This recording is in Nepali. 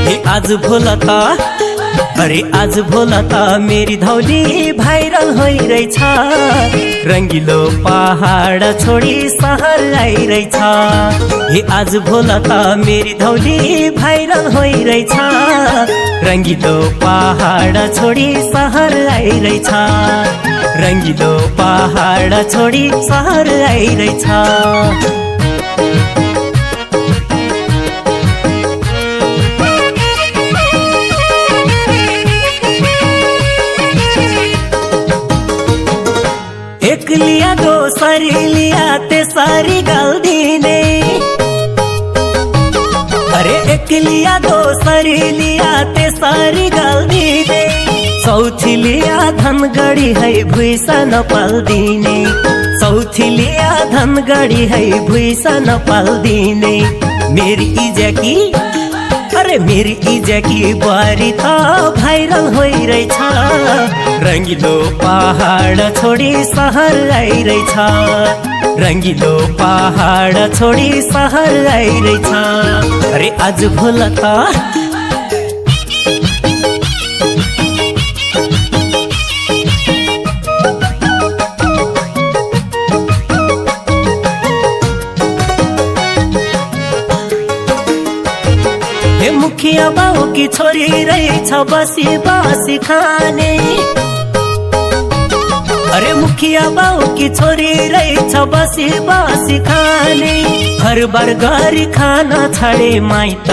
आज भोलता अरे आज भोलता मेरी धौली भाइरल होइरहेछ। रंगिलो पहाड छोडी सहर आइरहेछ। आज भोलता मेरी धौली भाइरल होइरहेछ। रंगिलो पहाड छोडी सहर आइरहेछ। रंगिलो पहाड छोडी सहर आइरहेछ। एक लिया दोसरी लिया तेसरी गल दिने। अरे एक लिया दोसरी लिया तेसरी गल दिने। चौथी लिया धनगढी है भुइसा नपाल दिने। चौथी लिया धनगढी है भुइसा नपाल दिने। मेरी इज्जकी अरे मेरी इज्जकी बुहारी त भाइरल होइरहेछ। रंगिलो पहाड छोडी सहर आइरहेछ। रंगिलो पहाड छोडी सहर आइरहेछ। अरे आज भोलता मुखिया बाउ की छोरी रहेछ बसी बसी खाने। अरे मुखिया बाउ की छोरी रहेछ बसी बसी खाने। हर बार गरी खाना छाडे माइत